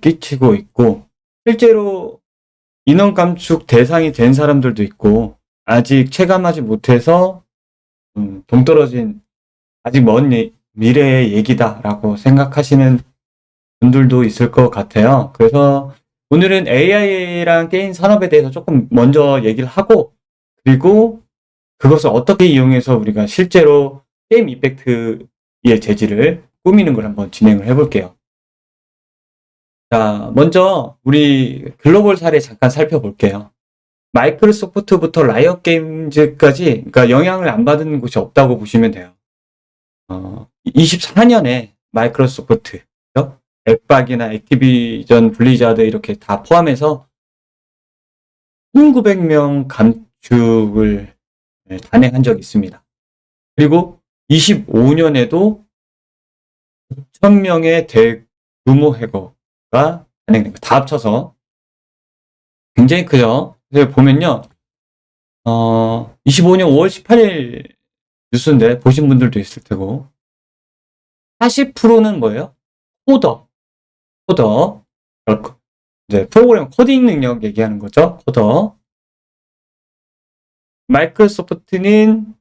끼치고 있고, 실제로 인원 감축 대상이 된 사람들도 있고, 아직 체감하지 못해서 동떨어진 아직 먼 미래의 얘기다라고 생각하시는 분들도 있을 것 같아요. 그래서 오늘은 AI랑 게임 산업에 대해서 조금 먼저 얘기를 하고, 그리고 그것을 어떻게 이용해서 우리가 실제로 게임 이펙트의 재질을 꾸미는 걸 한번 진행을 해볼게요. 자, 먼저 우리 글로벌 사례 잠깐 살펴볼게요. 마이크로소프트부터 라이엇 게임즈까지, 그러니까 영향을 안 받은 곳이 없다고 보시면 돼요. 24년에 마이크로소프트, 엑박이나 액티비전, 블리자드 이렇게 다 포함해서 1900명 감축을 단행한 적이 있습니다. 그리고 25년에도 9,000명의 대규모 해고가 단행된 거 다 합쳐서 굉장히 크죠. 그래서 보면요, 25년 5월 18일 뉴스인데 보신 분들도 있을 테고, 40%는 뭐예요? 코더. 이제 프로그램 코딩 능력 얘기하는 거죠. 코더. 마이크로소프트는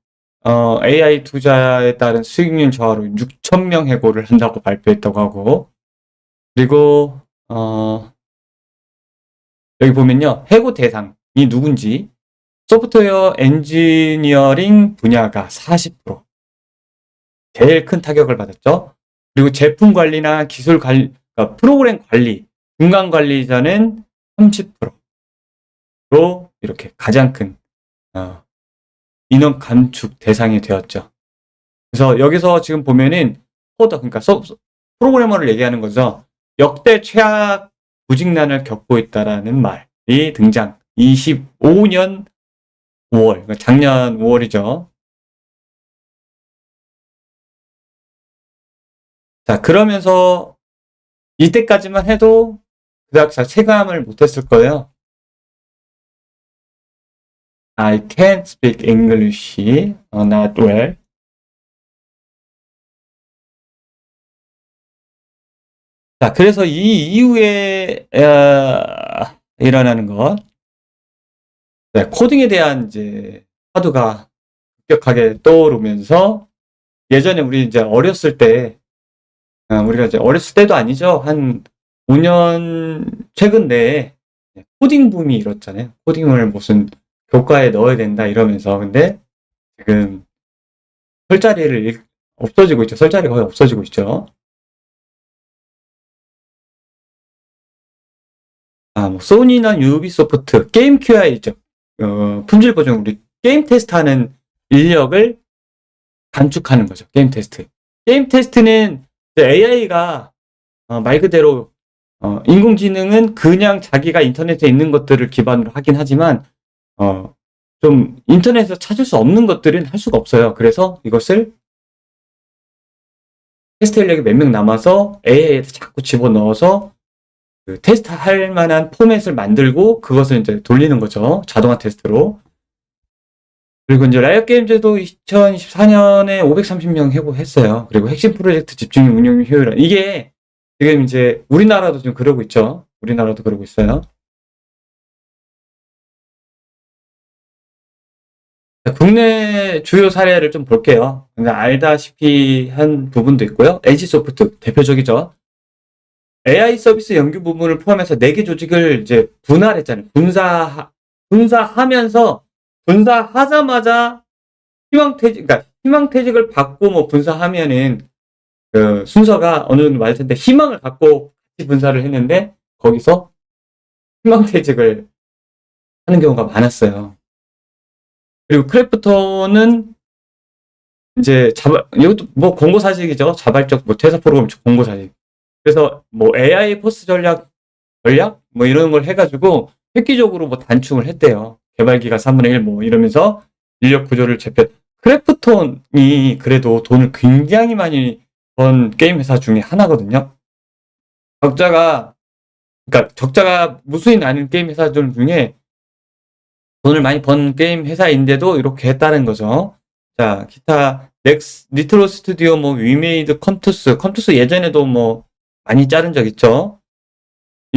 AI 투자에 따른 수익률 저하로 6,000명 해고를 한다고 발표했다고 하고, 그리고 여기 보면요, 해고 대상이 누군지, 소프트웨어 엔지니어링 분야가 40%, 제일 큰 타격을 받았죠. 그리고 제품 관리나 기술 관리, 그러니까 프로그램 관리, 중간 관리자는 30%로 이렇게 가장 큰 인원 감축 대상이 되었죠. 그래서 여기서 지금 보면은 코더, 그러니까 프로그래머를 얘기하는 거죠. 역대 최악 부직난을 겪고 있다라는 말이 등장. 25년 5월, 그러니까 작년 5월이죠. 자, 그러면서 이때까지만 해도 그닥 잘 체감을 못했을 거예요. I can't speak English, not well. 자, 그래서 이 이후에 일어나는 것, 네, 코딩에 대한 이제 화두가 급격하게 떠오르면서, 예전에 우리 이제 어렸을 때, 우리가 이제 어렸을 때도 아니죠. 한 5년 최근 내에 코딩 붐이 일었잖아요. 코딩을 무슨 교과에 넣어야 된다 이러면서. 근데 지금 설자리를 없어지고 있죠. 설자리 거의 없어지고 있죠. 뭐 소니나 유비소프트, 게임 QI 있죠. 품질 보정, 우리 게임 테스트하는 인력을 단축하는 거죠. 게임 테스트. 게임 테스트는 AI가 말 그대로 인공지능은 그냥 자기가 인터넷에 있는 것들을 기반으로 하긴 하지만 좀 인터넷에서 찾을 수 없는 것들은 할 수가 없어요. 그래서 이것을 테스트 인력이 몇 명 남아서 AI에 자꾸 집어넣어서 그 테스트 할 만한 포맷을 만들고 그것을 이제 돌리는 거죠. 자동화 테스트로. 그리고 이제 라이엇 게임즈도 2024년에 530명 해고했어요. 그리고 핵심 프로젝트 집중력 운영 효율화. 이게 지금 이제 우리나라도 지금 그러고 있죠. 우리나라도 그러고 있어요. 국내 주요 사례를 좀 볼게요. 알다시피 한 부분도 있고요. NC소프트 대표적이죠. AI 서비스 연구 부문을 포함해서 4개 조직을 이제 분할했잖아요. 분사하면서 분사하자마자 그러니까 희망퇴직을 받고 뭐 분사하면은 그 순서가 어느 정도 맞을 텐데 희망을 갖고 같이 분사를 했는데 거기서 희망퇴직을 하는 경우가 많았어요. 그리고 크래프톤은 이제 이것도 뭐 공고사직이죠. 자발적 뭐 퇴사 프로그램 공고사직. 그래서 뭐 AI 포스 전략 뭐 이런 걸 해가지고 획기적으로 뭐 단축을 했대요. 개발기가 3분의 1 뭐 이러면서 인력 구조를 크래프톤이 그래도 돈을 굉장히 많이 번 게임 회사 중에 하나거든요. 그러니까 적자가 무수히 나는 게임 회사들 중에 돈을 많이 번 게임 회사인데도 이렇게 했다는 거죠. 자, 기타 니트로 스튜디오, 뭐 위메이드, 컴투스 예전에도 뭐 많이 자른 적 있죠.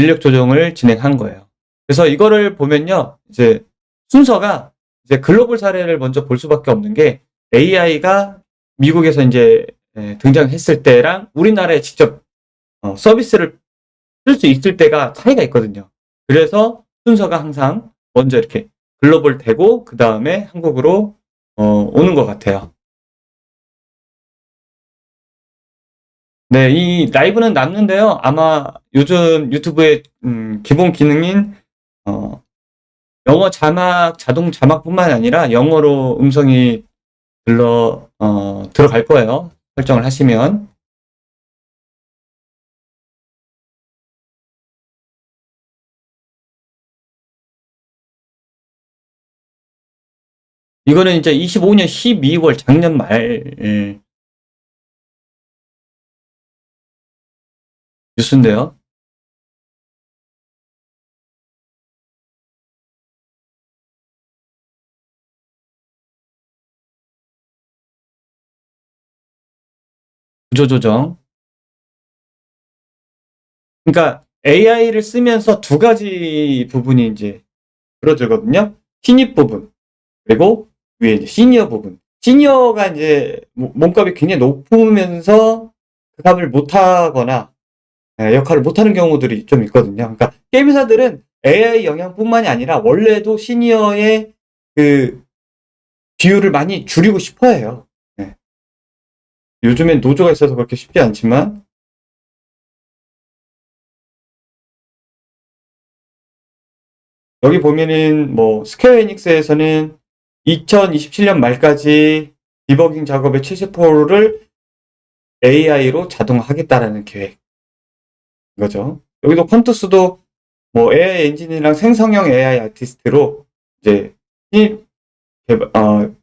인력 조정을 진행한 거예요. 그래서 이거를 보면요, 이제 순서가 이제 글로벌 사례를 먼저 볼 수밖에 없는 게 AI가 미국에서 이제 등장했을 때랑 우리나라에 직접 서비스를 쓸 수 있을 때가 차이가 있거든요. 그래서 순서가 항상 먼저 이렇게 글로벌 되고 그 다음에 한국으로 오는 것 같아요. 네, 이 라이브는 남는데요. 아마 요즘 유튜브의 기본 기능인 영어 자막, 자동 자막뿐만 아니라 영어로 음성이 들어갈 거예요. 설정을 하시면. 이거는 이제 25년 12월 작년 말 뉴스인데요. 구조조정. 그러니까 AI를 쓰면서 두 가지 부분이 이제 줄어들거든요. 신입 부분, 그리고 위에 이제 시니어 부분. 시니어가 이제 몸값이 굉장히 높으면서 그 값을 못하거나 역할을 못하는 경우들이 좀 있거든요. 그러니까 게임 회사들은 AI 영향뿐만이 아니라 원래도 시니어의 그 비율을 많이 줄이고 싶어 해요. 네. 요즘엔 노조가 있어서 그렇게 쉽지 않지만 여기 보면은 뭐 스퀘어 에닉스에서는 2027년 말까지 디버깅 작업의 70%를 AI로 자동화하겠다라는 계획 거죠. 여기도 퀀투스도 뭐 AI 엔진이랑 생성형 AI 아티스트로 이제 신입 그러니까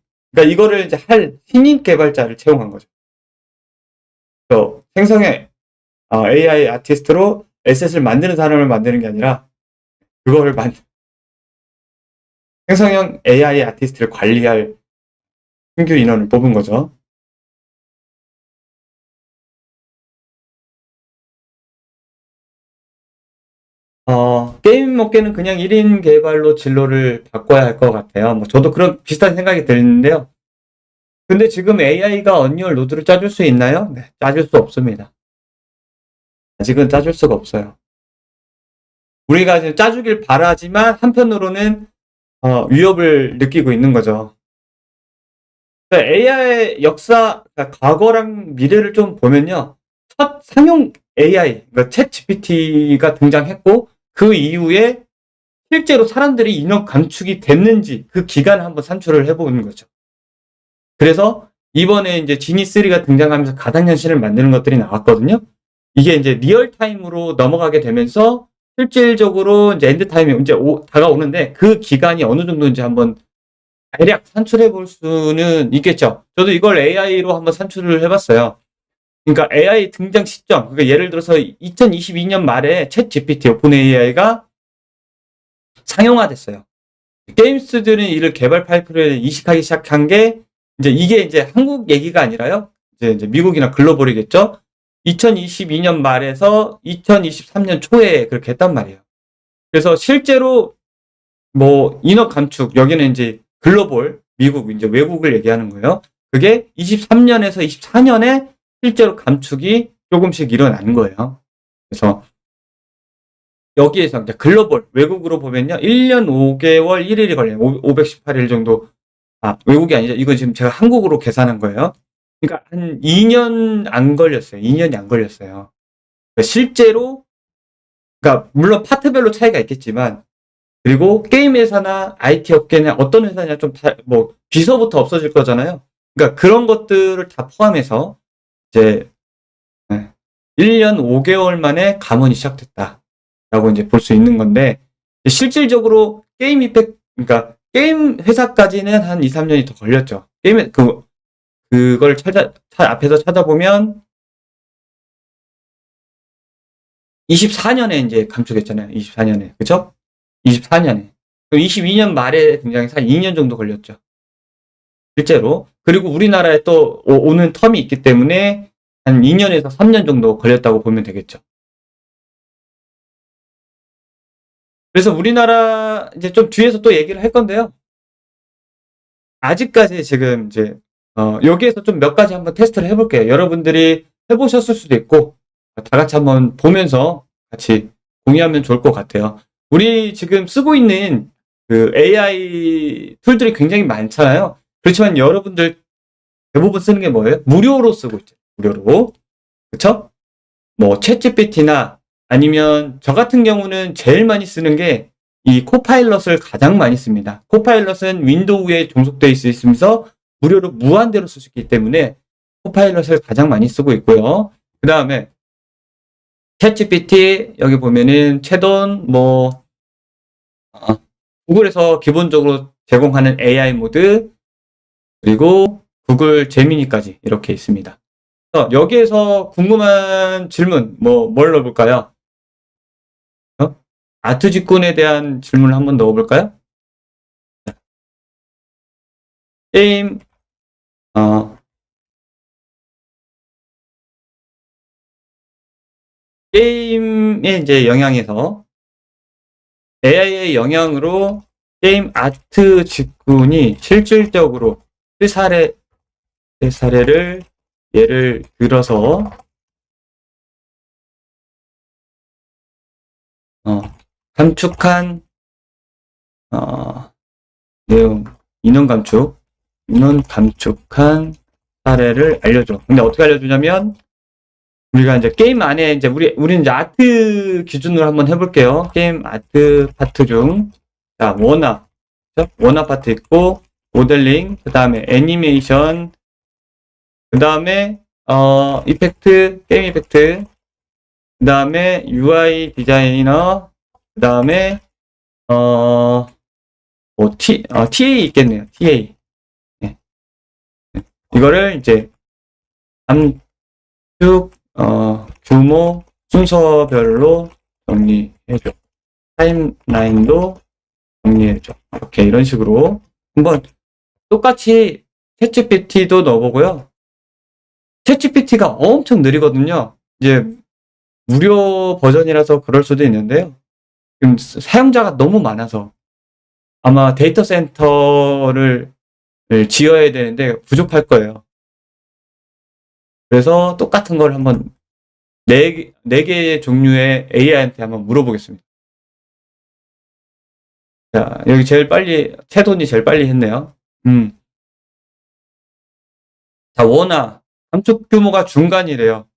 이거를 이제 할 신입 개발자를 채용한 거죠. 그래서 생성형 AI 아티스트로 에셋을 만드는 사람을 만드는 게 아니라 그거를 생성형 AI 아티스트를 관리할 신규 인원을 뽑은 거죠. 게임 업계는 그냥 1인 개발로 진로를 바꿔야 할 것 같아요. 뭐 저도 그런 비슷한 생각이 드는데요. 근데 지금 AI가 언리얼 노드를 짜줄 수 있나요? 네, 짜줄 수 없습니다. 아직은 짜줄 수가 없어요. 우리가 지금 짜주길 바라지만 한편으로는 위협을 느끼고 있는 거죠. AI의 역사, 그러니까 과거랑 미래를 좀 보면요. 첫 상용 AI, 그러니까 챗 GPT가 등장했고 그 이후에 실제로 사람들이 인력 감축이 됐는지 그 기간을 한번 산출을 해보는 거죠. 그래서 이번에 이제 지니3가 등장하면서 가상현실을 만드는 것들이 나왔거든요. 이게 이제 리얼타임으로 넘어가게 되면서 실질적으로 이제 엔드타임이 이제 다가오는데 그 기간이 어느 정도인지 한번 대략 산출해 볼 수는 있겠죠. 저도 이걸 AI로 한번 산출을 해봤어요. 그러니까 AI 등장 시점, 그러니까 예를 들어서 2022년 말에 챗 GPT, 오픈 AI가 상용화됐어요. 게임스들은 이를 개발 파이프를 이식하기 시작한 게 이게 이제 한국 얘기가 아니라요. 이제 미국이나 글로벌이겠죠. 2022년 말에서 2023년 초에 그렇게 했단 말이에요. 그래서 실제로 뭐 인허 감축, 여기는 이제 글로벌 미국 이제 외국을 얘기하는 거예요. 그게 23년에서 24년에 실제로 감축이 조금씩 일어난 거예요. 그래서 여기에서 이제 글로벌 외국으로 보면요. 1년 5개월 1일이 걸려요. 518일 정도. 외국이 아니죠. 이거 지금 제가 한국으로 계산한 거예요. 그러니까 한 2년 안 걸렸어요. 2년이 안 걸렸어요. 그러니까 실제로 그러니까 물론 파트별로 차이가 있겠지만 그리고 게임 회사나 IT 업계나 어떤 회사냐 좀 뭐 비서부터 없어질 거잖아요. 그러니까 그런 것들을 다 포함해서 이제 1년 5개월 만에 감원이 시작됐다라고 이제 볼 수 있는 건데 실질적으로 게임 이펙 그러니까 게임 회사까지는 한 2, 3년이 더 걸렸죠. 게임 그걸 앞에서 찾아보면 24년에 이제 감축했잖아요. 24년에. 그죠? 24년에. 22년 말에 등장해서 한 2년 정도 걸렸죠. 실제로. 그리고 우리나라에 또 오는 텀이 있기 때문에 한 2년에서 3년 정도 걸렸다고 보면 되겠죠. 그래서 우리나라 이제 좀 뒤에서 또 얘기를 할 건데요. 아직까지 지금 이제 여기에서 좀 몇 가지 한번 테스트를 해볼게요. 여러분들이 해보셨을 수도 있고 다 같이 한번 보면서 같이 공유하면 좋을 것 같아요. 우리 지금 쓰고 있는 그 AI 툴들이 굉장히 많잖아요. 그렇지만 여러분들 대부분 쓰는 게 뭐예요? 무료로 쓰고 있죠. 무료로. 그쵸? 뭐 챗GPT나 아니면 저 같은 경우는 제일 많이 쓰는 게 이 코파일럿을 가장 많이 씁니다. 코파일럿은 윈도우에 종속되어 있으면서 무료로 무한대로 쓸 수 있기 때문에 코파일럿을 가장 많이 쓰고 있고요. 그 다음에 챗GPT 여기 보면은 채돈 뭐 구글에서 기본적으로 제공하는 AI 모드 그리고 구글 제미니까지 이렇게 있습니다. 여기에서 궁금한 질문 뭘 넣어볼까요? 아트 직군에 대한 질문을 한번 넣어볼까요? 게임 게임의 이제 영향에서 AI의 영향으로 게임 아트 직군이 실질적으로 사례를 예를 들어서 감축한 내용 인원 감축한 사례를 알려줘. 근데 어떻게 알려주냐면 우리가 이제 게임 안에 이제 우리는 이제 아트 기준으로 한번 해볼게요. 게임 아트 파트 중 자 원화 파트 있고 모델링 그 다음에 애니메이션 그 다음에 이펙트 게임 이펙트 그 다음에 UI 디자이너 그 다음에 TA 있겠네요. TA 네. 이거를 이제 감축 규모 순서별로 정리해줘. 타임라인도 정리해줘. 이렇게 이런 식으로 한번 똑같이 챗GPT도 넣어보고요. 챗GPT가 엄청 느리거든요. 이제 무료 버전이라서 그럴 수도 있는데요. 지금 사용자가 너무 많아서 아마 데이터 센터를 지어야 되는데 부족할 거예요. 그래서 똑같은 걸 한번 4개의 종류의 AI한테 한번 물어보겠습니다. 자, 여기 제일 빨리, 채돈이 제일 빨리 했네요. 자, 원화. 감축 규모가 중간이래요.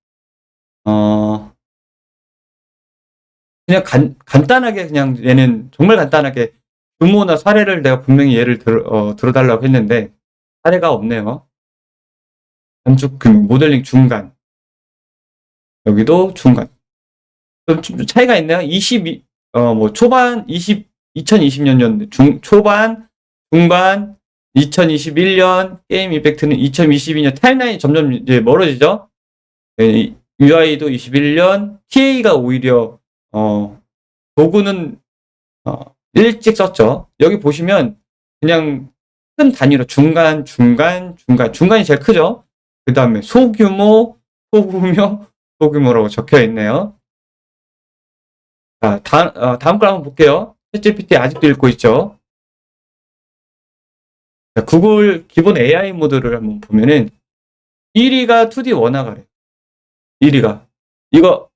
그냥 간단하게 그냥 얘는 정말 간단하게 규모나 사례를 내가 분명히 예를 들어달라고 했는데 사례가 없네요. 감축 규모, 모델링 중간. 여기도 중간. 좀 차이가 있네요. 초반 2020년 초반, 중반, 2021년 게임 이펙트는 2022년 타임라인이 점점 이제 멀어지죠. UI도 21년, TA가 오히려 도구는 일찍 썼죠. 여기 보시면 그냥 큰 단위로 중간이 제일 크죠. 그 다음에 소규모, 소규모라고 적혀 있네요. 자, 다음 걸 한번 볼게요. 챗GPT 아직도 읽고 있죠. 자, 구글 기본 AI 모드를 한번 보면은 1위가 2D 원화가래. 1위가. 이거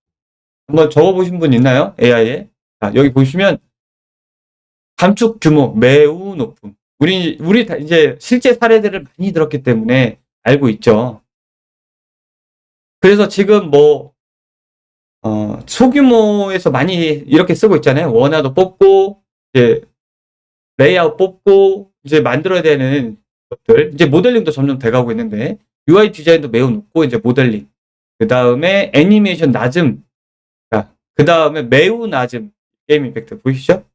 한번 적어보신 분 있나요? AI에. 자, 여기 보시면 감축 규모 매우 높음. 우리 다 이제 실제 사례들을 많이 들었기 때문에 알고 있죠. 그래서 지금 소규모에서 많이 이렇게 쓰고 있잖아요. 원화도 뽑고, 이제, 레이아웃 뽑고, 이제 만들어야 되는 것들. 이제 모델링도 점점 돼가고 있는데, UI 디자인도 매우 높고, 이제 모델링. 그 다음에 애니메이션 낮음. 그 다음에 매우 낮음. 게임 임팩트 보이시죠?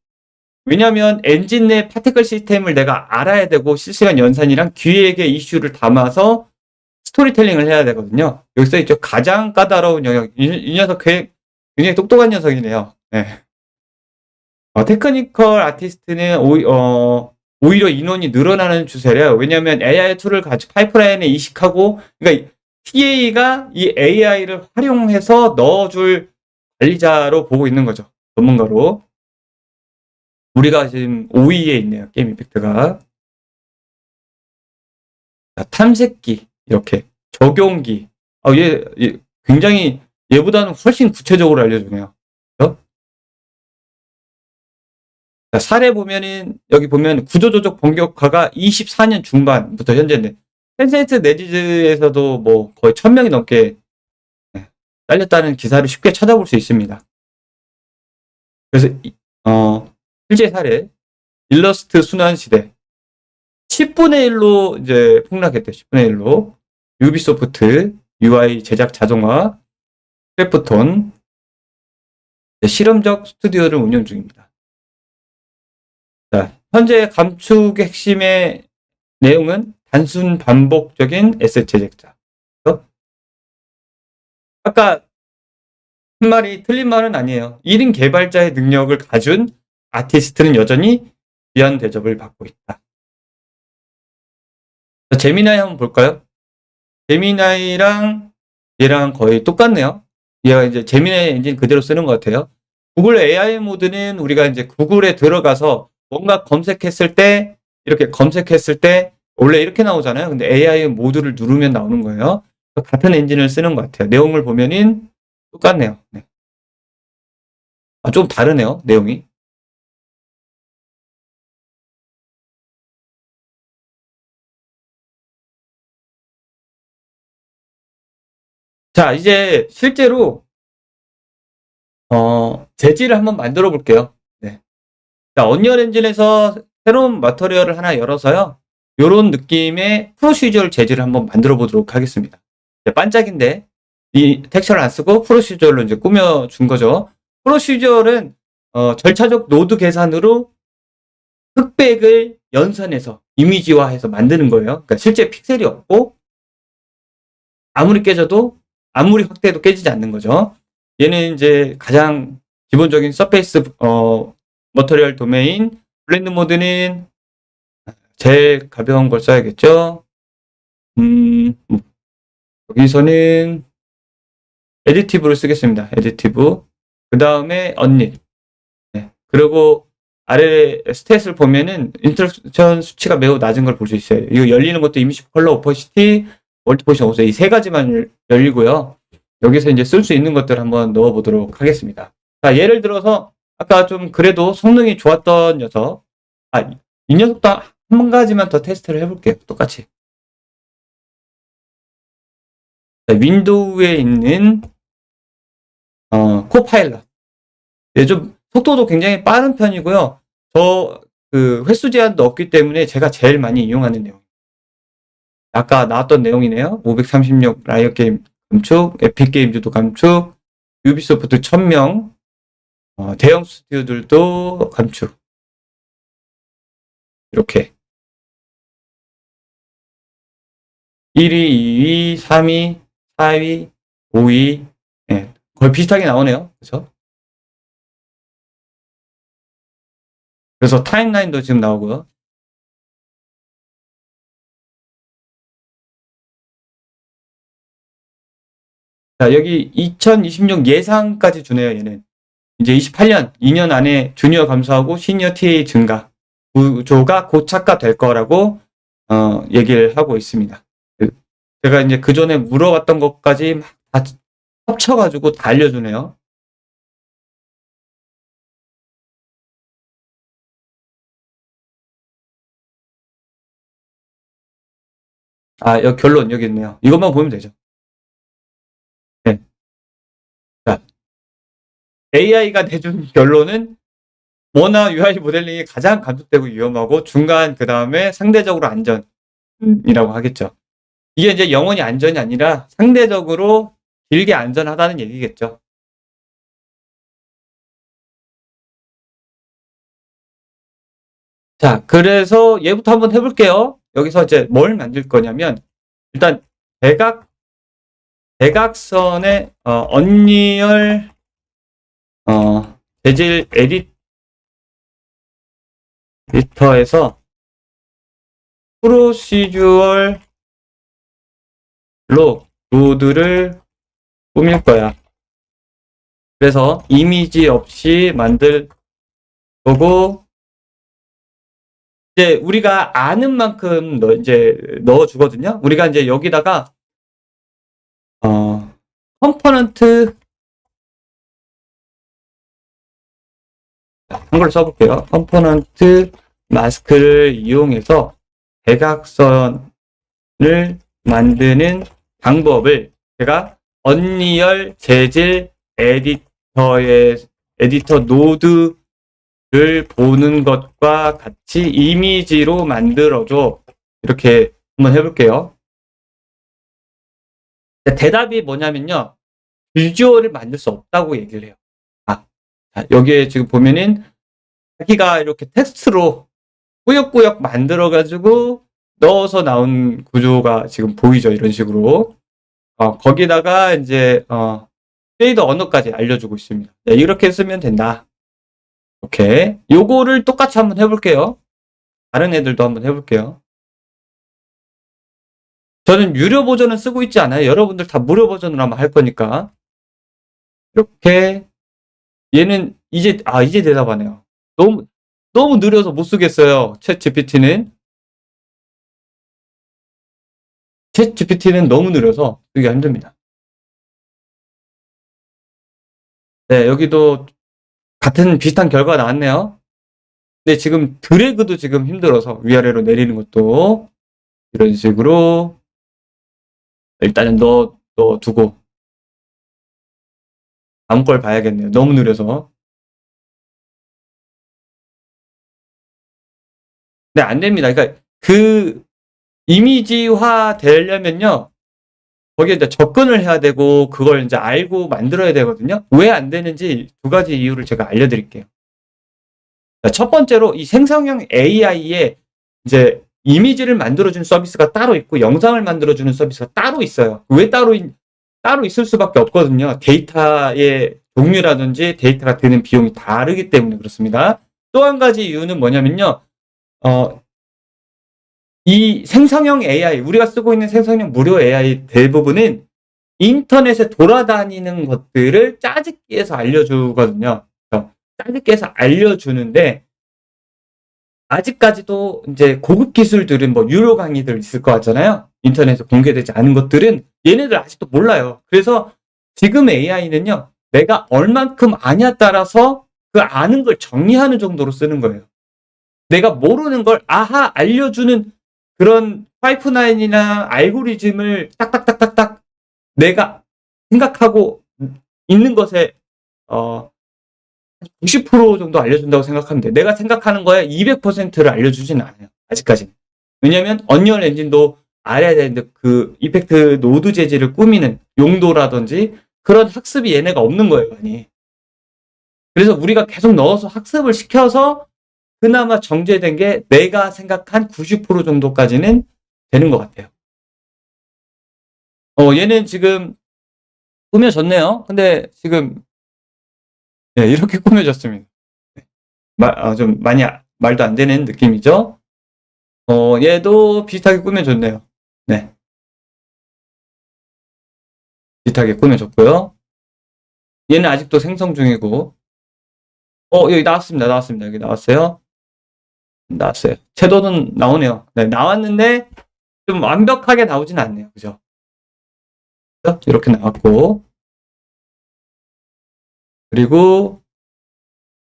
왜냐면 엔진 내 파티클 시스템을 내가 알아야 되고, 실시간 연산이랑 기획의 이슈를 담아서 스토리텔링을 해야 되거든요. 여기서 있죠. 가장 까다로운 영역. 이 녀석 굉장히 똑똑한 녀석이네요. 네. 테크니컬 아티스트는 오히려 인원이 늘어나는 추세래요. 왜냐하면 AI 툴을 같이 파이프라인에 이식하고, 그러니까 TA가 이 AI를 활용해서 넣어줄 관리자로 보고 있는 거죠. 전문가로. 우리가 지금 5위에 있네요. 게임 임팩트가. 자, 탐색기, 이렇게 적용기. 얘 굉장히 얘보다는 훨씬 구체적으로 알려주네요. 그렇죠? 자, 사례 보면은 여기 보면 구조조적 본격화가 24년 중반부터 현재인데 텐센트 네티즈에서도 뭐 거의 1000명이 넘게 딸렸다는 기사를 쉽게 찾아볼 수 있습니다. 그래서 실제 사례 일러스트 순환 시대 10분의 1로 이제 폭락했대요. 10분의 1로 유비소프트 UI 제작 자동화 크래프톤 실험적 스튜디오를 운영 중입니다. 자, 현재 감축의 핵심의 내용은 단순 반복적인 에셋 제작자. 아까 한 말이 틀린 말은 아니에요. 1인 개발자의 능력을 가진 아티스트는 여전히 귀한 대접을 받고 있다. 자, 제미나이 한번 볼까요? 제미나이랑 얘랑 거의 똑같네요. 얘가 이제 제미나이 엔진 그대로 쓰는 것 같아요. 구글 AI 모드는 우리가 이제 구글에 들어가서 뭔가 검색했을 때, 이렇게 검색했을 때, 원래 이렇게 나오잖아요. 근데 AI 모드를 누르면 나오는 거예요. 같은 엔진을 쓰는 것 같아요. 내용을 보면은 똑같네요. 네. 좀 다르네요. 내용이. 자, 이제 실제로 재질을 한번 만들어 볼게요. 네. 자, 언리얼 엔진에서 새로운 머터리얼을 하나 열어서요. 요런 느낌의 프로시저럴 재질을 한번 만들어 보도록 하겠습니다. 반짝인데 이 텍스처를 안 쓰고 프로시저럴로 이제 꾸며 준 거죠. 프로시저럴은 절차적 노드 계산으로 흑백을 연산해서 이미지화해서 만드는 거예요. 그러니까 실제 픽셀이 없고 아무리 깨져도 아무리 확대해도 깨지지 않는 거죠. 얘는 이제 가장 기본적인 서페이스 머터리얼 도메인 블렌드 모드는 제일 가벼운 걸 써야겠죠. 여기서는 에디티브를 쓰겠습니다. 에디티브. 그 다음에 언릴. 네. 그리고 아래 스탯을 보면은 인터랙션 수치가 매우 낮은 걸 볼 수 있어요. 이거 열리는 것도 이미지 컬러 오퍼시티, 멀티포션 오서 이 세 가지만 열리고요. 여기서 이제 쓸 수 있는 것들을 한번 넣어 보도록 하겠습니다. 자, 예를 들어서 아까 좀 그래도 성능이 좋았던 녀석, 이 녀석도 한 가지만 더 테스트를 해볼게요. 똑같이. 자, 윈도우에 있는 코파일럿. 좀 속도도 굉장히 빠른 편이고요. 그 횟수 제한도 없기 때문에 제가 제일 많이 이용하는 내용. 아까 나왔던 내용이네요. 536 라이엇 게임 감축, 에픽 게임즈도 감축, 유비소프트 1000명, 대형 스튜디오들도 감축. 이렇게 1위, 2위, 3위, 4위, 5위, 네, 거의 비슷하게 나오네요. 그렇죠? 그래서 타임라인도 지금 나오고요. 자, 여기 2026 예상까지 주네요, 얘는. 이제 28년, 2년 안에 주니어 감소하고 시니어 TA 증가, 구조가 고착화 될 거라고 얘기를 하고 있습니다. 제가 이제 그 전에 물어봤던 것까지 다 합쳐가지고 다 알려주네요. 여기 결론 여기 있네요. 이것만 보면 되죠. 네. 자, AI가 내준 결론은 모나 UI 모델링이 가장 감속되고 위험하고 중간 그 다음에 상대적으로 안전이라고 하겠죠. 이게 이제 영원히 안전이 아니라 상대적으로 길게 안전하다는 얘기겠죠. 자, 그래서 얘부터 한번 해볼게요. 여기서 이제 뭘 만들 거냐면 일단 대각선의 언리얼 재질 에디터에서 프로시주얼 로드를 꾸밀 거야. 그래서 이미지 없이 만들 거고 이제 우리가 아는 만큼 이제 넣어주거든요. 우리가 이제 여기다가 컴포넌트 한글로 써볼게요. 컴포넌트 마스크를 이용해서 대각선을 만드는 방법을 제가 언리얼 재질 에디터 노드를 보는 것과 같이 이미지로 만들어줘. 이렇게 한번 해볼게요. 대답이 뭐냐면요. 비주얼을 만들 수 없다고 얘기를 해요. 여기에 지금 보면은 자기가 이렇게 텍스트로 꾸역꾸역 만들어가지고 넣어서 나온 구조가 지금 보이죠. 이런 식으로. 거기다가 이제 쉐이더 언어까지 알려주고 있습니다. 네, 이렇게 쓰면 된다. 오케이. 요거를 똑같이 한번 해볼게요. 다른 애들도 한번 해볼게요. 저는 유료 버전은 쓰고 있지 않아요. 여러분들 다 무료 버전으로 한번 할 거니까. 이렇게 얘는 이제 대답하네요. 너무 느려서 못 쓰겠어요. 챗 GPT는 너무 느려서 쓰기가 힘듭니다. 네, 여기도 같은 비슷한 결과가 나왔네요. 근데 지금 드래그도 지금 힘들어서 위아래로 내리는 것도 이런 식으로 일단은 넣어두고 다음 걸 봐야겠네요. 너무 느려서. 네, 안 됩니다. 그러니까 그 이미지화 되려면요. 거기에 이제 접근을 해야 되고 그걸 이제 알고 만들어야 되거든요. 왜 안 되는지 두 가지 이유를 제가 알려드릴게요. 첫 번째로 이 생성형 AI에 이제 이미지를 만들어주는 서비스가 따로 있고 영상을 만들어주는 서비스가 따로 있어요. 왜 따로 있을 수밖에 없거든요. 데이터의 종류라든지 데이터가 드는 비용이 다르기 때문에 그렇습니다. 또 한 가지 이유는 뭐냐면요. 이 생성형 AI, 우리가 쓰고 있는 생성형 무료 AI 대부분은 인터넷에 돌아다니는 것들을 짜집기해서 알려주거든요. 짜집기해서 알려주는데 아직까지도 이제 고급 기술들은 뭐 유료 강의들 있을 것 같잖아요. 인터넷에 공개되지 않은 것들은 얘네들 아직도 몰라요. 그래서 지금 AI는요. 내가 얼만큼 아냐 따라서 그 아는 걸 정리하는 정도로 쓰는 거예요. 내가 모르는 걸 알려주는 그런 파이프라인이나 알고리즘을 딱딱딱딱딱 내가 생각하고 있는 것에 90% 정도 알려준다고 생각하면 돼. 내가 생각하는 거에 200%를 알려주지는 않아요. 아직까지는. 왜냐면 언리얼 엔진도 알아야 되는데 그 이펙트 노드 재질을 꾸미는 용도라든지 그런 학습이 얘네가 없는 거예요. 많이. 그래서 우리가 계속 넣어서 학습을 시켜서 그나마 정제된 게 내가 생각한 90% 정도까지는 되는 것 같아요. 얘는 지금 꾸며졌네요. 근데 지금 네, 이렇게 꾸며졌습니다. 좀 많이 말도 안 되는 느낌이죠. 얘도 비슷하게 꾸며졌네요. 네. 비슷하게 꾸며졌고요. 얘는 아직도 생성 중이고. 여기 나왔습니다. 여기 나왔어요. 채도는 나오네요. 네, 나왔는데 좀 완벽하게 나오진 않네요. 그죠? 이렇게 나왔고. 그리고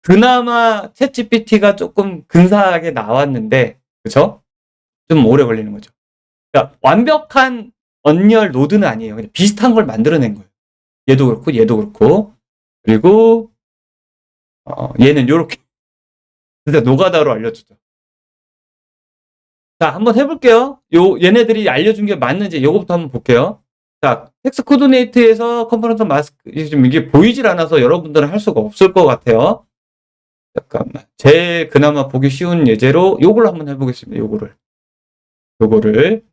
그나마 챗GPT가 조금 근사하게 나왔는데, 그죠? 좀 오래 걸리는 거죠. 그러니까 완벽한 언리얼 노드는 아니에요. 그냥 비슷한 걸 만들어낸 거예요. 얘도 그렇고. 그리고 얘는 요렇게 진짜 노가다로 알려주죠. 자, 한번 해볼게요. 얘네들이 알려준 게 맞는지 요거부터 한번 볼게요. 자, 텍스트 코디네이트에서 컴포넌트 마스크 좀 이게 보이질 않아서 여러분들은 할 수가 없을 것 같아요. 잠깐만. 제일 그나마 보기 쉬운 예제로 요걸 한번 해보겠습니다. 요거를.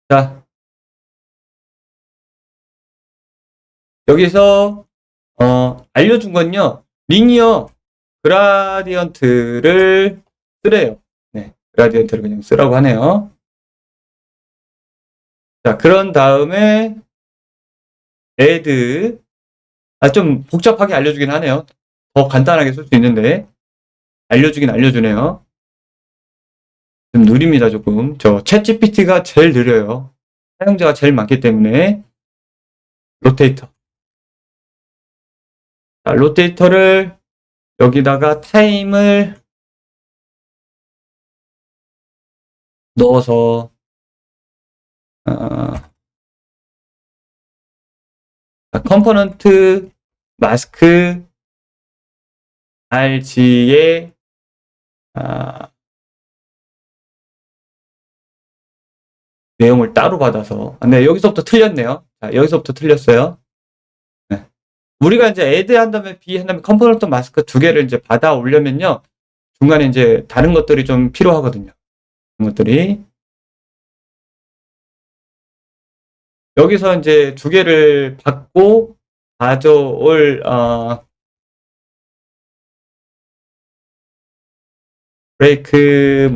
자, 여기서 알려준 건요. 리니어 그라디언트를 쓰래요. 네, 그라디언트를 그냥 쓰라고 하네요. 자, 그런 다음에 add 좀 복잡하게 알려주긴 하네요. 더 간단하게 쓸 수 있는데 알려주긴 알려주네요. 좀 느립니다, 조금. 저 챗GPT가 제일 느려요. 사용자가 제일 많기 때문에. 로테이터. 자, 로테이터를 여기다가 타임을 넣어서 컴포넌트 마스크 RG의 내용을 따로 받아서 네, 여기서부터 틀렸네요. 자, 여기서부터 틀렸어요. 네. 우리가 이제 add 한 다음에 b 한 다음에 컴포넌트 마스크 두 개를 이제 받아 오려면요. 중간에 이제 다른 것들이 좀 필요하거든요. 그런 것들이 여기서 이제 두 개를 받고 가져올 브레이크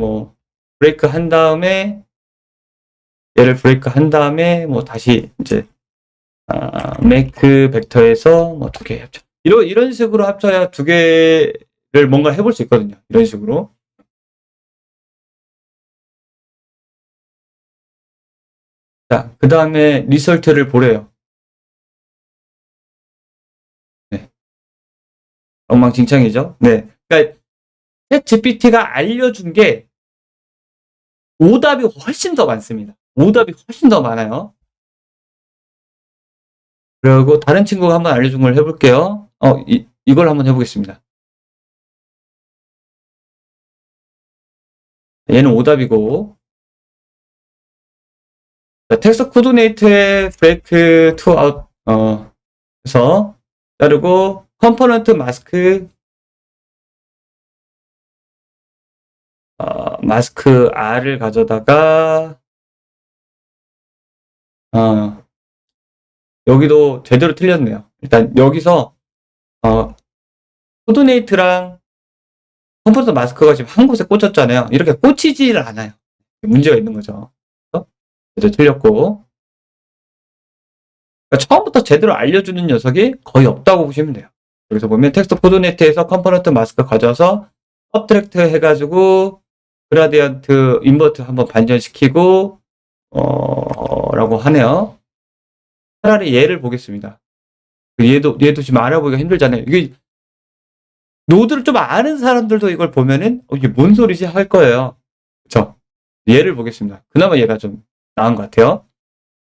한 다음에 얘를 브레이크 한 다음에 다시 이제 make 벡터에서 두 개 합쳐. 이런 식으로 합쳐야 두 개를 뭔가 해볼 수 있거든요. 이런 식으로. 자, 그 다음에 리설트를 보래요. 네. 엉망진창이죠. 네. 그러니까 챗GPT가 알려준 게 오답이 훨씬 더 많습니다. 오답이 훨씬 더 많아요. 그리고 다른 친구가 한번 알려준 걸 해볼게요. 이걸 한번 해보겠습니다. 얘는 오답이고, 텍스트 코디네이트의 브레이크 투 아웃, 해서 자르고, 컴포넌트 마스크, 마스크 R을 가져다가, 여기도 제대로 틀렸네요. 일단 여기서, 코디네이트랑 컴포넌트 마스크가 지금 한 곳에 꽂혔잖아요. 이렇게 꽂히지를 않아요. 문제가 있는 거죠. 제대로 틀렸고. 그러니까 처음부터 제대로 알려주는 녀석이 거의 없다고 보시면 돼요. 여기서 보면 텍스트 코디네이트에서 컴포넌트 마스크 가져와서 서브트랙트 해가지고 그라디언트 인버트 한번 반전시키고 라고 하네요. 차라리 얘를 보겠습니다. 얘도 지금 알아보기가 힘들잖아요. 이게 노드를 좀 아는 사람들도 이걸 보면은 이게 뭔 소리지 할 거예요. 그쵸? 얘를 보겠습니다. 그나마 얘가 좀 나은 것 같아요.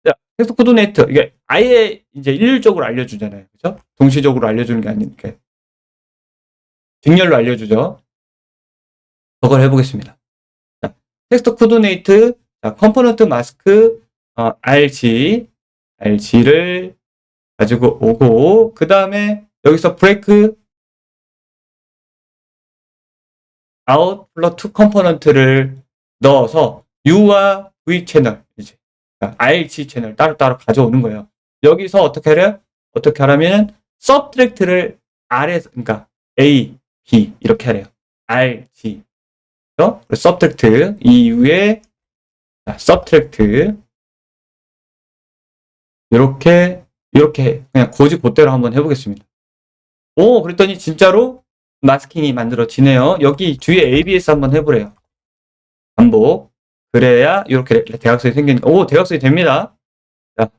자, 텍스트 코디네이트 이게 아예 이제 일률적으로 알려주잖아요. 그죠? 동시적으로 알려주는 게 아니니까 직렬로 알려주죠. 저걸 해보겠습니다. 자, 텍스트 코디네이트, 자, 컴포넌트 마스크, RG를 가지고 오고, 그 다음에 여기서 브레이크 아웃 플러 투 컴포넌트를 넣어서 U와 V 채널, 이제 RG 채널 따로따로 가져오는 거예요. 여기서 어떻게 하려면 서브트랙트를 R에서, 그러니까 A, B 이렇게 하래요. RG. 서브트랙트 이후에 서브트랙트 이렇게 그냥 곧대로 한번 해보겠습니다. 그랬더니 진짜로 마스킹이 만들어지네요. 여기 뒤에 ABS 한번 해보래요. 반복. 그래야 이렇게 대각선이 생기니까 대각선이 됩니다. 자,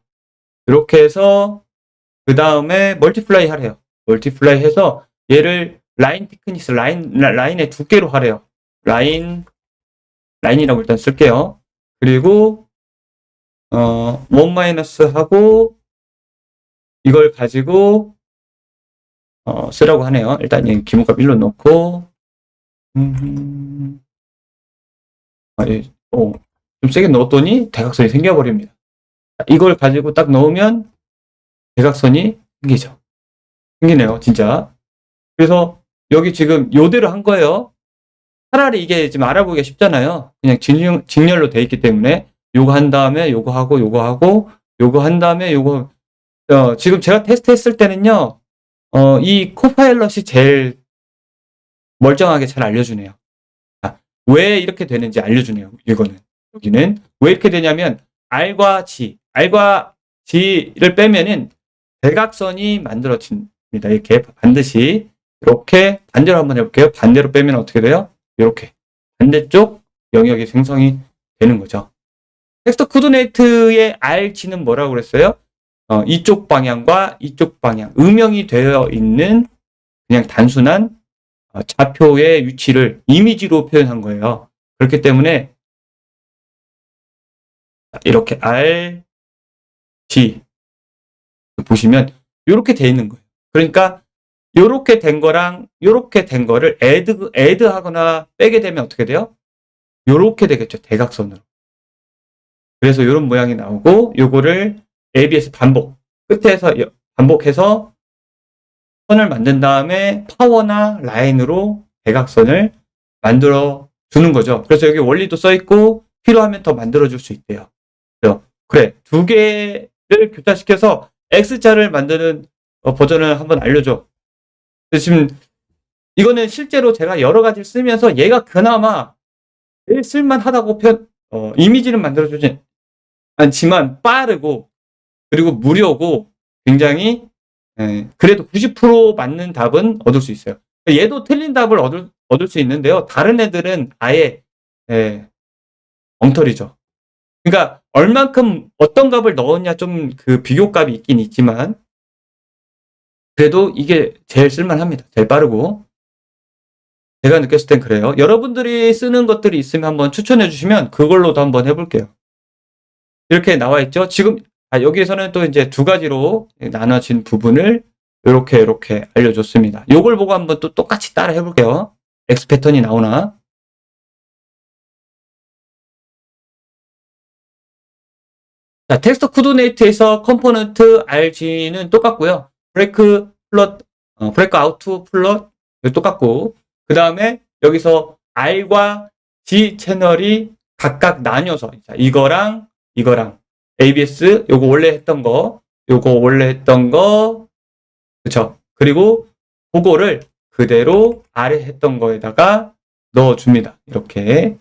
이렇게 해서 그 다음에 멀티플라이 하래요. 멀티플라이 해서 얘를 라인 티크니스 라인의 두께로 하래요. 라인이라고 일단 쓸게요. 그리고 1 마이너스 하고 이걸 가지고 쓰라고 하네요. 일단 이 기본값 1로 넣고 좀 세게 넣었더니 대각선이 생겨버립니다. 이걸 가지고 딱 넣으면 대각선이 생기네요. 진짜. 그래서 여기 지금 요대로 한 거예요. 차라리 이게 지금 알아보기가 쉽잖아요. 그냥 직렬로 돼 있기 때문에 요거 한 다음에 요거 하고 요거 한 다음에 요거 지금 제가 테스트 했을 때는요. 이 코파일럿이 제일 멀쩡하게 잘 알려주네요. 왜 이렇게 되는지 알려주네요. 여기는 왜 이렇게 되냐면 R과 G를 빼면은 대각선이 만들어집니다. 이렇게 반드시 이렇게 반대로 한번 해볼게요. 반대로 빼면 어떻게 돼요? 이렇게 반대쪽 영역이 생성이 되는 거죠. 텍스트 코디네이트의 RG는 뭐라고 그랬어요? 이쪽 방향과 이쪽 방향, 음영이 되어 있는 그냥 단순한 좌표의 위치를 이미지로 표현한 거예요. 그렇기 때문에 이렇게 RG 보시면 이렇게 돼 있는 거예요. 그러니까 이렇게 된 거랑 이렇게 된 거를 애드 하거나 빼게 되면 어떻게 돼요? 이렇게 되겠죠. 대각선으로. 그래서 이런 모양이 나오고 요거를 ABS 끝에서 반복해서 선을 만든 다음에 파워나 라인으로 대각선을 만들어 주는 거죠. 그래서 여기 원리도 써 있고 필요하면 더 만들어 줄 수 있대요. 그래, 두 개를 교차시켜서 X자를 만드는 버전을 한번 알려줘. 지금 이거는 실제로 제가 여러 가지를 쓰면서 얘가 그나마 제일 쓸만하다고 이미지는 만들어주진 않지만 빠르고 그리고 무료고 굉장히 그래도 90% 맞는 답은 얻을 수 있어요. 얘도 틀린 답을 얻을 수 있는데요. 다른 애들은 아예 엉터리죠. 그러니까 얼만큼 어떤 값을 넣었냐 좀 그 비교값이 있긴 있지만 그래도 이게 제일 쓸만합니다. 제일 빠르고 제가 느꼈을 땐 그래요. 여러분들이 쓰는 것들이 있으면 한번 추천해 주시면 그걸로도 한번 해볼게요. 이렇게 나와 있죠. 지금 여기에서는 또 이제 두 가지로 나눠진 부분을 이렇게 알려줬습니다. 요걸 보고 한번 또 똑같이 따라 해볼게요. X 패턴이 나오나. 자, 텍스트 코디네이트에서 컴포넌트 RG는 똑같고요. 브레이크 아우트 플롯 똑같고 그 다음에 여기서 R과 G 채널이 각각 나뉘어서 이거랑 ABS 요거 원래 했던 거 그쵸. 그리고 그거를 그대로 아래 했던 거에다가 넣어줍니다. 이렇게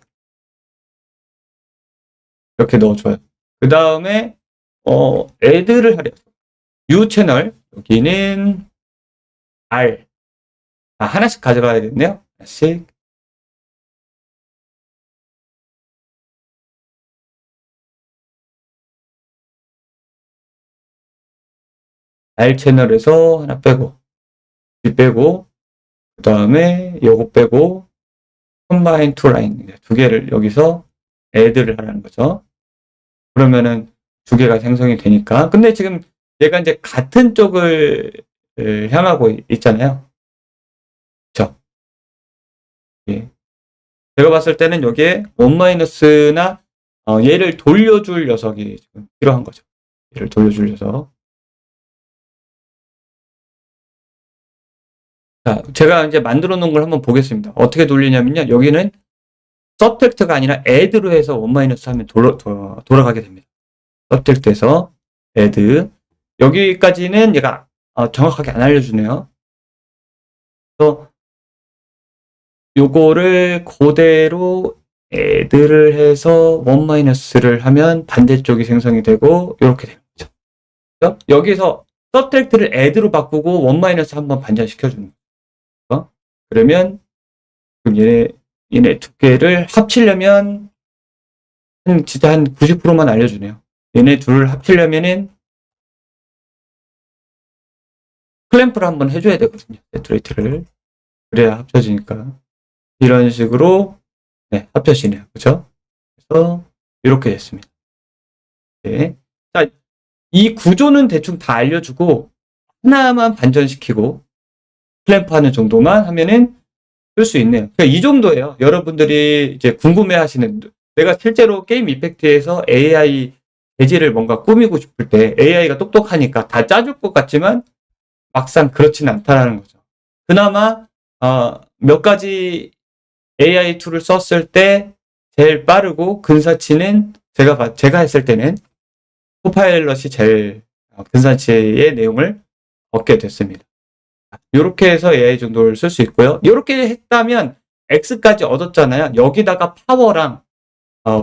넣어줘요. 그 다음에 애드를 하려 U 채널 여기는 R 하나씩 가져가야겠네요. 하나씩 R 채널에서 하나 빼고 그 다음에 요거 빼고 combine to line 두 개를 여기서 애드를 하라는 거죠. 그러면은 두 개가 생성이 되니까. 근데 지금 얘가 이제 같은 쪽을 향하고 있잖아요. 그쵸? 예. 제가 봤을 때는 여기에 1-나 얘를 돌려줄 녀석이 지금 필요한 거죠. 얘를 돌려줄 녀석. 자, 제가 이제 만들어 놓은 걸 한번 보겠습니다. 어떻게 돌리냐면요. 여기는 서브텍트가 아니라 add로 해서 1- 하면 돌아가게 됩니다. 서브텍트에서 add. 여기까지는 얘가 정확하게 안 알려주네요. 그래서 요거를 그대로 add를 해서 1-를 하면 반대쪽이 생성이 되고 이렇게 됩니다. 그렇죠? 여기서 서브텍트를 add로 바꾸고 1- 한번 반전시켜주는 거죠. 그러면 얘네 두 개를 합치려면 진짜 한 90%만 알려주네요. 얘네 둘을 합치려면은 클램프를 한번 해줘야 되거든요. 세트레이트를. 그래야 합쳐지니까. 이런 식으로 합쳐지네요. 그렇죠? 그래서 이렇게 됐습니다. 네. 자, 이 구조는 대충 다 알려주고 하나만 반전시키고 클램프 하는 정도만 하면은 쓸 수 있네요. 그러니까 이 정도예요. 여러분들이 이제 궁금해하시는 내가 실제로 게임 이펙트에서 AI 재질을 뭔가 꾸미고 싶을 때 AI가 똑똑하니까 다 짜줄 것 같지만 막상 그렇지는 않다라는 거죠. 그나마 몇 가지 AI 툴을 썼을 때 제일 빠르고 근사치는 제가 했을 때는 코파일럿이 제일 근사치의 내용을 얻게 됐습니다. 이렇게 해서 AI 정도를 쓸 수 있고요. 이렇게 했다면 X까지 얻었잖아요. 여기다가 파워랑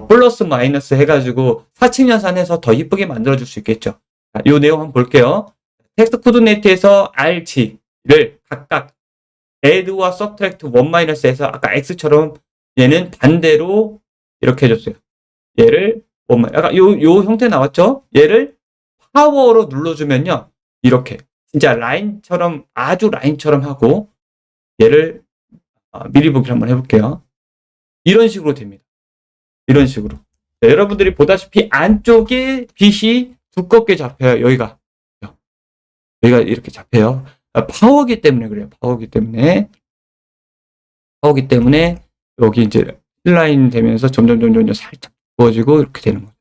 플러스 마이너스 해가지고 사칙연산해서 더 이쁘게 만들어줄 수 있겠죠. 이 내용 한번 볼게요. 텍스트 코디네이트에서 RG를 각각 add와 subtract 1-에서 아까 x처럼 얘는 반대로 이렇게 해줬어요. 얘를 약간 요 형태 나왔죠? 얘를 파워로 눌러주면요. 이렇게 진짜 라인처럼 아주 라인처럼 하고 얘를 미리 보기를 한번 해볼게요. 이런 식으로 됩니다. 이런 식으로. 자, 여러분들이 보다시피 안쪽에 빛이 두껍게 잡혀요. 여기가 이렇게 잡혀요. 파워기 때문에 그래요. 파워기 때문에 여기 이제 라인 되면서 점점 살짝 부어지고 이렇게 되는 거죠.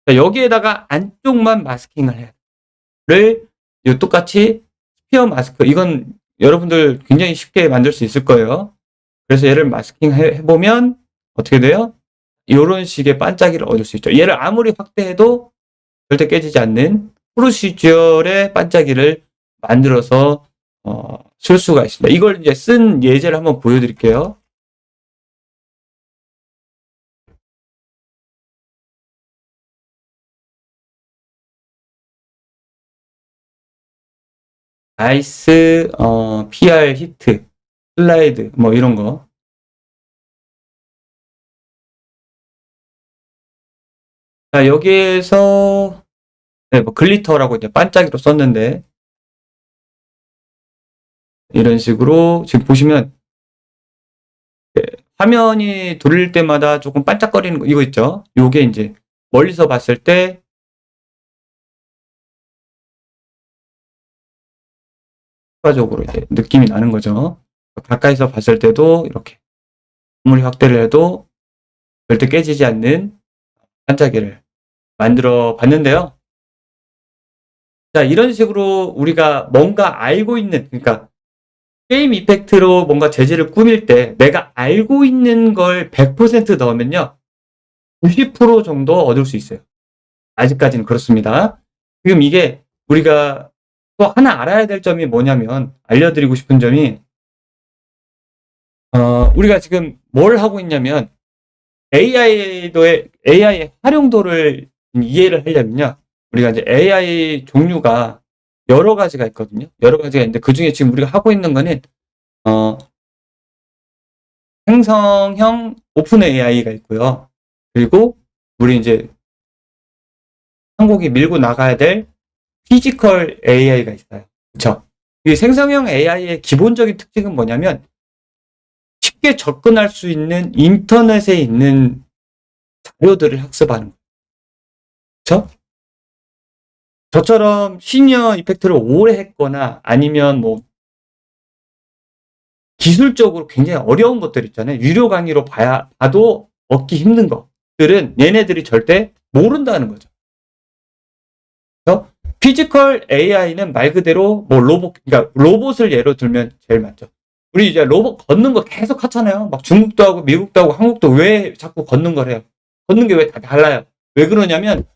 자, 여기에다가 안쪽만 마스킹을 해요. 똑같이 스피어 마스크, 이건 여러분들 굉장히 쉽게 만들 수 있을 거예요. 그래서 얘를 마스킹 해보면 어떻게 돼요? 이런 식의 반짝이를 얻을 수 있죠. 얘를 아무리 확대해도 절대 깨지지 않는 프로시저의 반짝이를 만들어서 쓸 수가 있습니다. 이걸 이제 쓴 예제를 한번 보여드릴게요. 나이스, PR 히트, 슬라이드, 뭐 이런 거. 자, 여기에서, 네, 뭐 글리터라고 이제 반짝이로 썼는데, 이런 식으로 지금 보시면, 네, 화면이 돌릴 때마다 조금 반짝거리는 거, 이거 있죠? 요게 이제 멀리서 봤을 때, 추가적으로 이제 느낌이 나는 거죠. 가까이서 봤을 때도 이렇게 아무리 확대를 해도 절대 깨지지 않는 반짝이를 만들어 봤는데요. 자, 이런 식으로 우리가 뭔가 알고 있는, 그러니까 게임 이펙트로 뭔가 재질을 꾸밀 때 내가 알고 있는 걸 100% 넣으면요 90% 정도 얻을 수 있어요. 아직까지는 그렇습니다. 지금 이게 우리가 또 하나 알아야 될 점이 뭐냐면, 알려드리고 싶은 점이, 우리가 지금 뭘 하고 있냐면 AI의 활용도를 이해를 하려면요, 우리가 이제 AI 종류가 여러 가지가 있거든요. 여러 가지가 있는데 그 중에 지금 우리가 하고 있는 거는 생성형 오픈 AI가 있고요. 그리고 우리 이제 한국이 밀고 나가야 될 피지컬 AI가 있어요. 그렇죠? 이 생성형 AI의 기본적인 특징은 뭐냐면 쉽게 접근할 수 있는 인터넷에 있는 자료들을 학습하는 거예요. 그렇죠? 저처럼 시니어 이펙트를 오래 했거나 아니면 뭐 기술적으로 굉장히 어려운 것들 있잖아요. 유료 강의로 봐도 얻기 힘든 것들은 얘네들이 절대 모른다는 거죠. 그래서 피지컬 AI는 말 그대로 뭐 그러니까 로봇을 예로 들면 제일 맞죠. 우리 이제 로봇 걷는 거 계속 하잖아요. 막 중국도 하고 미국도 하고 한국도 왜 자꾸 걷는 거래요? 걷는 게 왜 다 달라요? 왜 그러냐면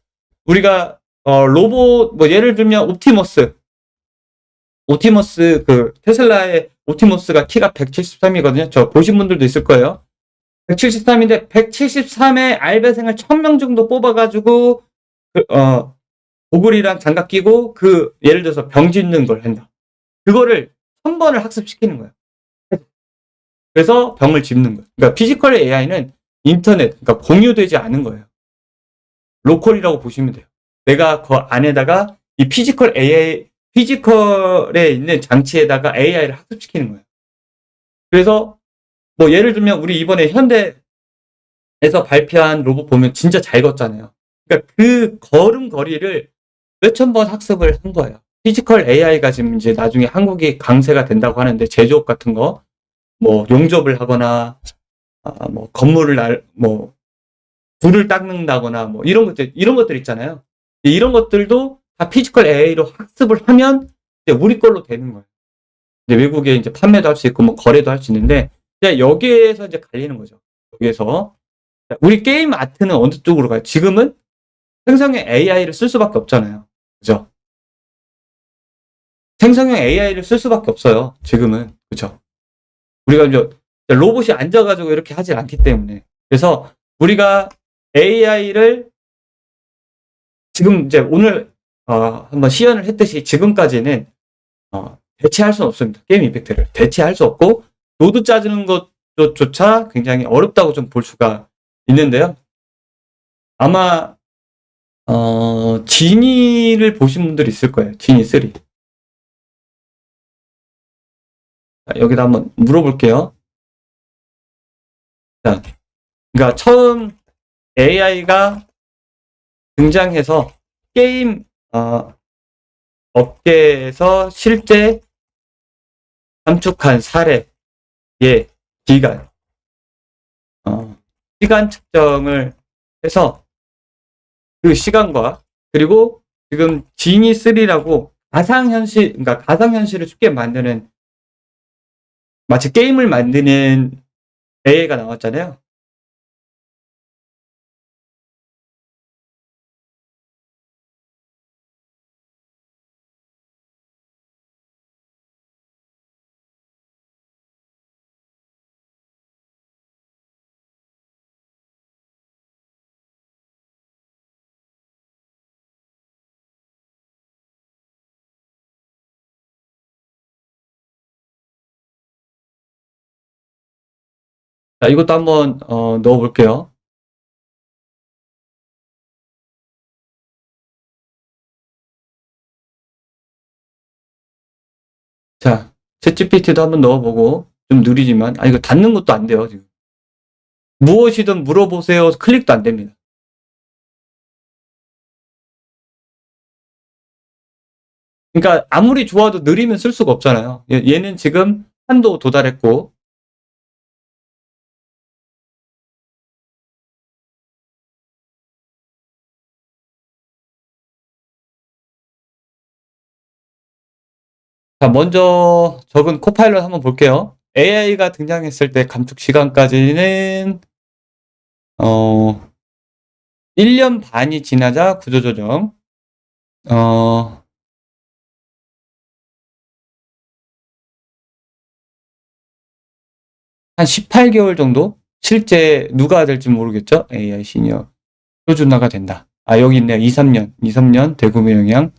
우리가 로봇 뭐 예를 들면 옵티머스 그 테슬라의 옵티머스가 키가 173이거든요. 저 보신 분들도 있을 거예요. 173인데 173의 알바생을 1000명 정도 뽑아가지고 고글이랑 장갑 끼고 예를 들어서 병 짚는 걸 한다. 그거를 1000번을 학습시키는 거예요. 그래서 병을 짚는 거예요. 그러니까 피지컬 AI는 인터넷, 그러니까 공유되지 않은 거예요. 로컬이라고 보시면 돼요. 내가 그 안에다가 이 피지컬에 있는 장치에다가 AI를 학습시키는 거예요. 그래서 뭐 예를 들면 우리 이번에 현대에서 발표한 로봇 보면 진짜 잘 걷잖아요. 그러니까 그 걸음걸이를 몇천 번 학습을 한 거예요. 피지컬 AI가 지금 이제 나중에 한국이 강세가 된다고 하는데, 제조업 같은 거, 뭐 용접을 하거나 뭐 건물을 뭐 불을 닦는다거나 뭐 이런 것들 있잖아요. 이런 것들도 다 피지컬 AI로 학습을 하면 이제 우리 걸로 되는 거예요. 이제 외국에 이제 판매도 할 수 있고 뭐 거래도 할 수 있는데, 이제 여기에서 이제 갈리는 거죠. 여기에서 우리 게임 아트는 어느 쪽으로 가요? 지금은 생성형 AI를 쓸 수밖에 없잖아요. 그죠? 생성형 AI를 쓸 수밖에 없어요. 지금은. 그죠? 우리가 이제 로봇이 앉아가지고 이렇게 하질 않기 때문에. 그래서 우리가 AI를 지금 이제 오늘 한번 시연을 했듯이 지금까지는 대체할 수는 없습니다. 게임 이펙트를 대체할 수 없고 노드 짜주는 것조차 굉장히 어렵다고 좀 볼 수가 있는데요. 아마 지니를 보신 분들이 있을 거예요. 지니 3. 자, 여기다 한번 물어볼게요. 자, 그러니까 처음 AI가 등장해서 게임 업계에서 실제 감축한 사례의 기간, 시간 측정을 해서 그 시간과 그리고 지금 지니 3라고 가상현실, 그러니까 가상현실을 쉽게 만드는 마치 게임을 만드는 AI가 나왔잖아요. 자, 이것도 한번 넣어볼게요. 자, 챗GPT도 한번 넣어보고 좀 느리지만 이거 닫는 것도 안 돼요. 지금 무엇이든 물어보세요. 클릭도 안 됩니다. 그러니까 아무리 좋아도 느리면 쓸 수가 없잖아요. 얘는 지금 한도 도달했고 자, 먼저 적은 코파일럿 한번 볼게요. AI가 등장했을 때 감축 시간까지는 1년 반이 지나자 구조조정 한 18개월 정도? 실제 누가 될지 모르겠죠? AI 시니어 표준화가 된다. 여기 있네요. 2, 3년 대규모 영향.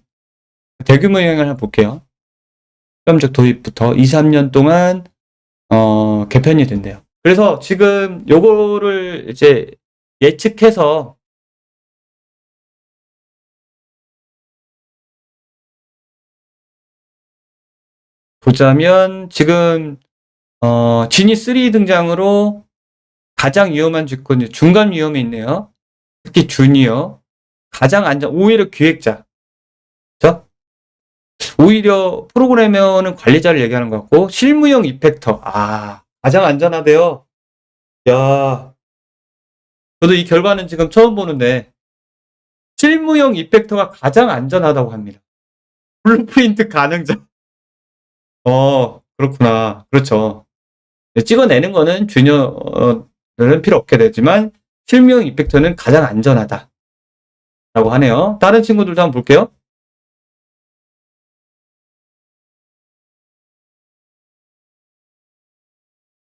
대규모 영향을 한번 볼게요. 시험적 도입부터 2, 3년 동안 개편이 된대요. 그래서 지금 요거를 이제 예측해서 보자면 지금 지니 3 등장으로 가장 위험한 직군이 중간 위험이 있네요. 특히 주니어 가장 오히려 기획자, 그렇죠? 오히려 프로그래머는 관리자를 얘기하는 것 같고 실무형 이펙터 가장 안전하대요. 야, 저도 이 결과는 지금 처음 보는데 실무형 이펙터가 가장 안전하다고 합니다. 블루프린트 가능자. 그렇구나. 그렇죠. 찍어내는 거는 주니어는 필요 없게 되지만 실무형 이펙터는 가장 안전하다 라고 하네요. 다른 친구들도 한번 볼게요.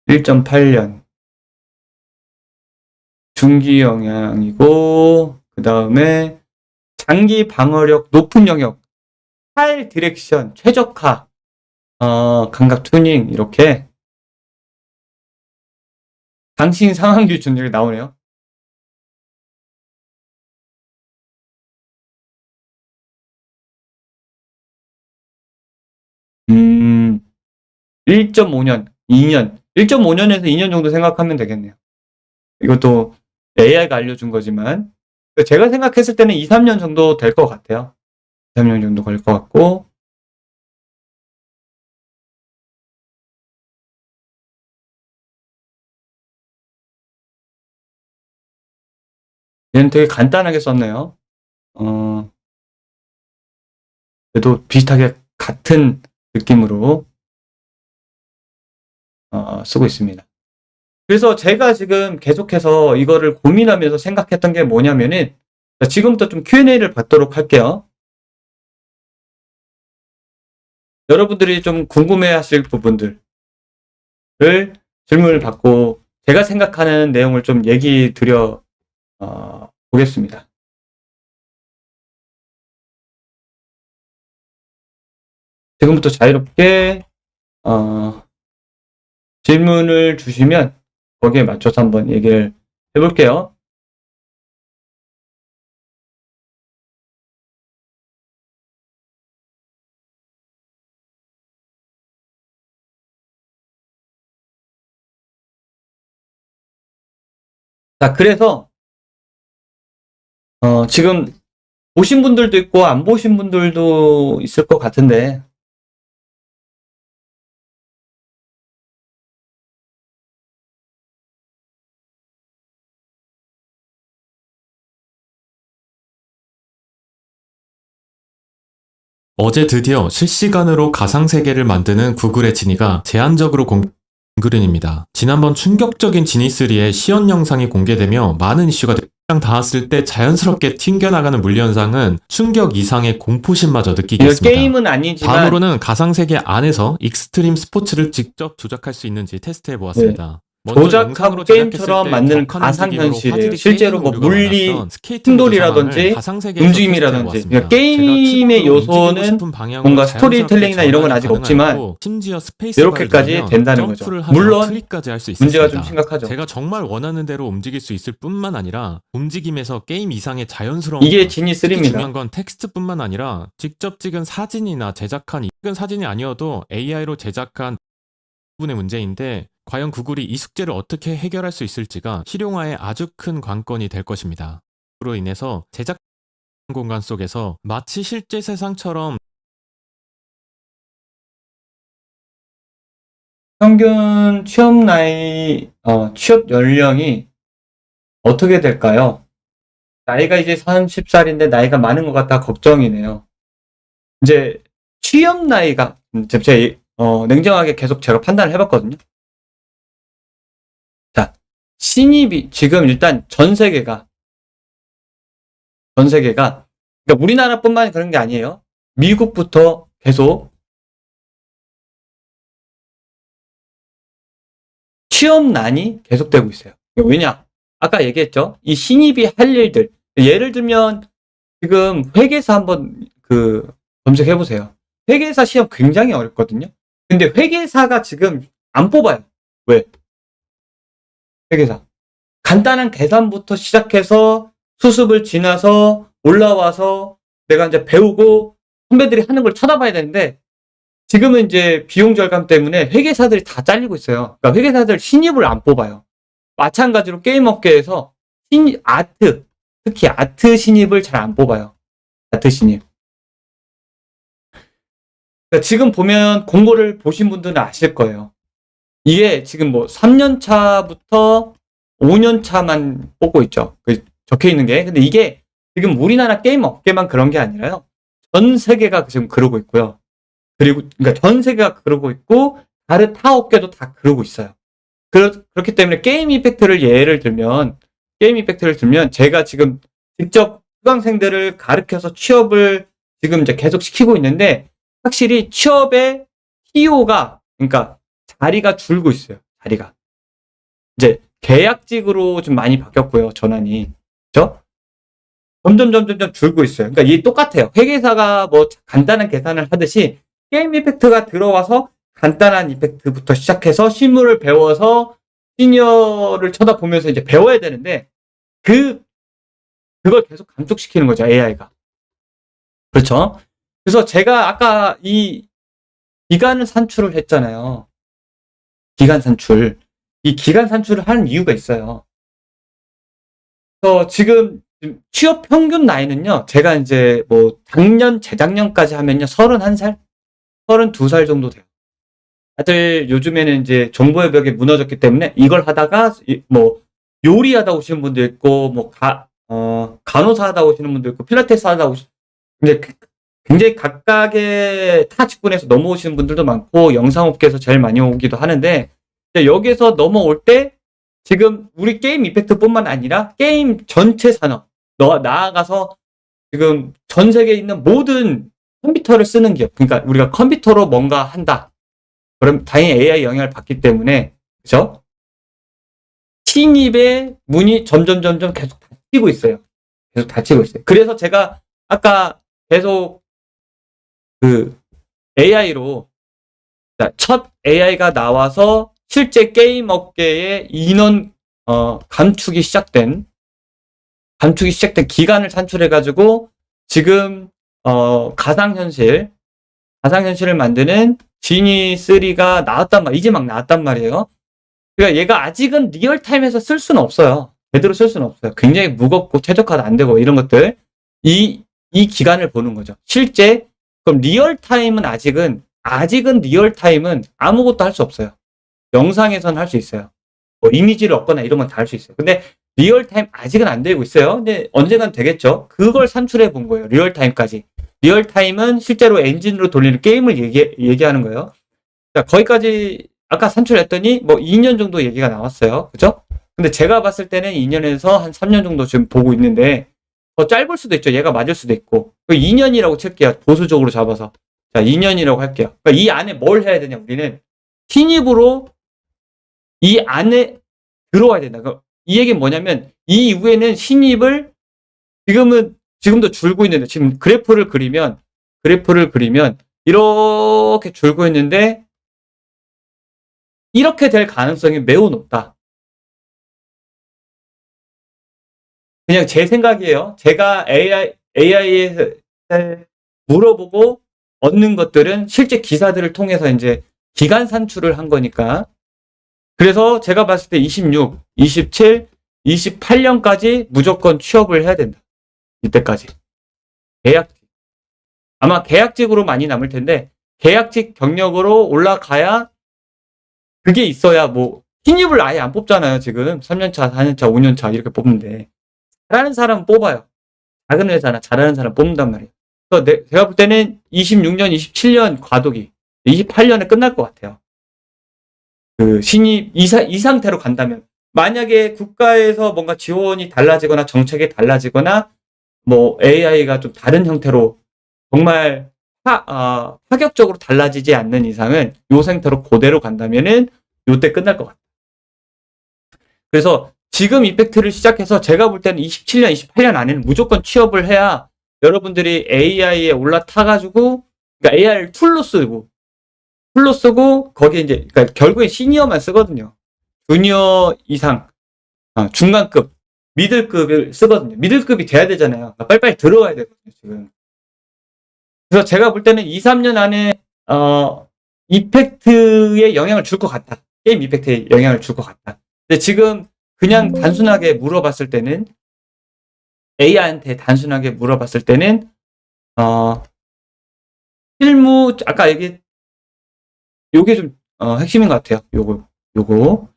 (1.8년) 중기 영향이고 그 다음에 장기 방어력 높은 영역 팔 디렉션 최적화 감각 튜닝 이렇게 당신 상황 기준이 나오네요. 음, 1.5년, 2년, 1.5년에서 2년 정도 생각하면 되겠네요. 이것도 AI가 알려준 거지만 제가 생각했을 때는 2, 3년 정도 될 것 같아요. 2, 3년 정도 걸 것 같고 얘는 되게 간단하게 썼네요. 그래도 비슷하게 같은 느낌으로 쓰고 있습니다. 그래서 제가 지금 계속해서 이거를 고민하면서 생각했던 게 뭐냐면은 지금부터 좀 Q&A를 받도록 할게요. 여러분들이 좀 궁금해하실 부분들을 질문을 받고 제가 생각하는 내용을 좀 얘기 드려 보겠습니다. 지금부터 자유롭게 질문을 주시면 거기에 맞춰서 한번 얘기를 해볼게요. 자, 그래서 지금 보신 분들도 있고 안 보신 분들도 있을 것 같은데, 어제 드디어 실시간으로 가상세계를 만드는 구글의 지니가 제한적으로 공그린입니다. 지난번 충격적인 지니3의 시연 영상이 공개되며 많은 이슈가 닿았을 때 자연스럽게 튕겨나가는 물리 현상은 충격 이상의 공포심마저 느끼게 이거 했습니다. 게임은 아니지만 다음으로는 가상세계 안에서 익스트림 스포츠를 직접 조작할 수 있는지 테스트해보았습니다. 조작하고 게임처럼 만드는 가상현실이에요. 실제로 뭐 물리, 충돌이라든지 움직임이라든지, 그러니까 게임의 요소는 뭔가 스토리텔링이나 이런 건 아직 없지만 이렇게까지 된다는 거죠. 물론 문제가 좀 심각하죠. 제가 정말 원하는 대로 움직일 수 있을 뿐만 아니라 움직임에서 게임 이상의 자연스러운 이게 지니3입니다. 중요한 건 텍스트뿐만 아니라 직접 찍은 사진이나 제작한 찍은 사진이 아니어도 AI로 제작한 부분의 문제인데 과연 구글이 이 숙제를 어떻게 해결할 수 있을지가 실용화에 아주 큰 관건이 될 것입니다. 그로 인해서 제작 공간 속에서 마치 실제 세상처럼 평균 취업 나이, 취업 연령이 어떻게 될까요? 나이가 이제 30살인데 나이가 많은 것 같아 걱정이네요. 이제 취업 나이가, 제가 냉정하게 계속 제가 판단을 해봤거든요. 자, 신입이 지금 일단 전 세계가, 그러니까 우리나라뿐만 그런 게 아니에요. 미국부터 계속 취업난이 계속되고 있어요. 왜냐? 아까 얘기했죠. 이 신입이 할 일들. 예를 들면 지금 회계사 한번 검색해보세요. 회계사 시험 굉장히 어렵거든요. 근데 회계사가 지금 안 뽑아요. 왜? 회계사. 간단한 계산부터 시작해서 수습을 지나서 올라와서 내가 이제 배우고 선배들이 하는 걸 쳐다봐야 되는데 지금은 이제 비용 절감 때문에 회계사들이 다 잘리고 있어요. 그러니까 회계사들 신입을 안 뽑아요. 마찬가지로 게임 업계에서 특히 아트 신입을 잘 안 뽑아요. 아트 신입. 그러니까 지금 보면 공고를 보신 분들은 아실 거예요. 이게 지금 뭐 3년 차부터 5년 차만 뽑고 있죠. 적혀 있는 게. 근데 이게 지금 우리나라 게임 업계만 그런 게 아니라요. 전 세계가 지금 그러고 있고요. 그러니까 전 세계가 그러고 있고 다른 타 업계도 다 그러고 있어요. 그렇기 때문에 게임 이펙트를 들면 제가 지금 직접 수강생들을 가르쳐서 취업을 지금 이제 계속 시키고 있는데 확실히 취업의 TO가 그러니까 자리가 줄고 있어요. 자리가. 이제 계약직으로 좀 많이 바뀌었고요. 전환이. 그렇죠? 점점 줄고 있어요. 그러니까 이게 똑같아요. 회계사가 뭐 간단한 계산을 하듯이 게임 이펙트가 들어와서 간단한 이펙트부터 시작해서 실무를 배워서 시니어를 쳐다보면서 이제 배워야 되는데 그걸 계속 감축시키는 거죠. AI가. 그렇죠? 그래서 제가 아까 이 기간 산출을 했잖아요. 기간 산출. 이 기간 산출을 하는 이유가 있어요. 그래서 지금 취업 평균 나이는요. 제가 이제 뭐 재작년까지 하면요. 31살? 32살 정도 돼요. 다들 요즘에는 이제 정보의 벽이 무너졌기 때문에 이걸 하다가 뭐 요리하다 오시는 분도 있고 뭐 간호사 하다 오시는 분도 있고 필라테스 하다 오시는 근데 굉장히 각각의 타 직군에서 넘어오시는 분들도 많고 영상업계에서 제일 많이 오기도 하는데 여기에서 넘어올 때 지금 우리 게임 이펙트뿐만 아니라 게임 전체 산업 나아가서 지금 전 세계에 있는 모든 컴퓨터를 쓰는 기업 그러니까 우리가 컴퓨터로 뭔가 한다. 그럼 당연히 AI 영향을 받기 때문에 그죠? 신입의 문이 점점 계속 닫히고 있어요. 계속 닫히고 있어요. 그래서 제가 아까 계속 AI로 첫 AI가 나와서 실제 게임 업계의 인원 감축이 시작된 기간을 산출해가지고 지금 가상현실을 만드는 지니 3가 이제 막 나왔단 말이에요. 그러니까 얘가 아직은 리얼타임에서 쓸 수는 없어요. 제대로 쓸 수는 없어요. 굉장히 무겁고 최적화도 안 되고 이런 것들. 이 기간을 보는 거죠. 실제 그럼 리얼타임은 아직은 리얼타임은 아무것도 할 수 없어요. 영상에서는 할 수 있어요. 뭐 이미지를 얻거나 이런 건 다 할 수 있어요. 근데 리얼타임 아직은 안 되고 있어요. 근데 언젠간 되겠죠. 그걸 산출해 본 거예요. 리얼타임까지. 리얼타임은 실제로 엔진으로 돌리는 게임을 얘기하는 거예요. 자, 거기까지 아까 산출했더니 뭐 2년 정도 얘기가 나왔어요. 그죠? 근데 제가 봤을 때는 2년에서 한 3년 정도 지금 보고 있는데 더 짧을 수도 있죠. 얘가 맞을 수도 있고. 2년이라고 칠게요. 보수적으로 잡아서. 자, 2년이라고 할게요. 그러니까 이 안에 뭘 해야 되냐, 우리는. 신입으로 이 안에 들어와야 된다. 그러니까 이 얘기는 뭐냐면, 이 이후에는 신입을, 지금도 줄고 있는데, 지금 그래프를 그리면, 이렇게 줄고 있는데, 이렇게 될 가능성이 매우 높다. 그냥 제 생각이에요. 제가 AI에 물어보고 얻는 것들은 실제 기사들을 통해서 이제 기간 산출을 한 거니까. 그래서 제가 봤을 때 26, 27, 28년까지 무조건 취업을 해야 된다. 이때까지. 계약직. 아마 계약직으로 많이 남을 텐데, 계약직 경력으로 올라가야 그게 있어야 뭐, 신입을 아예 안 뽑잖아요, 지금. 3년차, 4년차, 5년차 이렇게 뽑는데. 잘하는 사람 뽑아요. 작은 회사나 잘하는 사람 뽑는단 말이에요. 그래서 제가 볼 때는 26년, 27년 과도기, 28년에 끝날 것 같아요. 그 신입 이 상태로 간다면, 만약에 국가에서 뭔가 지원이 달라지거나 정책이 달라지거나 뭐 AI가 좀 다른 형태로 정말 파격적으로 달라지지 않는 이상은 요 상태로 그대로 간다면은 요때 끝날 것 같아요. 그래서 지금 이펙트를 시작해서 제가 볼 때는 27년, 28년 안에는 무조건 취업을 해야 여러분들이 AI에 올라타가지고, 그러니까 AI를 툴로 쓰고, 거기에 이제, 그러니까 결국에 시니어만 쓰거든요. 주니어 이상, 중간급, 미들급을 쓰거든요. 미들급이 돼야 되잖아요. 그러니까 빨리빨리 들어와야 되거든요, 지금. 그래서 제가 볼 때는 2, 3년 안에, 이펙트에 영향을 줄 것 같다. 게임 이펙트에 영향을 줄 것 같다. 근데 지금 그냥 단순하게 물어봤을 때는, AI한테 단순하게 물어봤을 때는, 실무, 아까 요게 좀, 핵심인 것 같아요. 요거.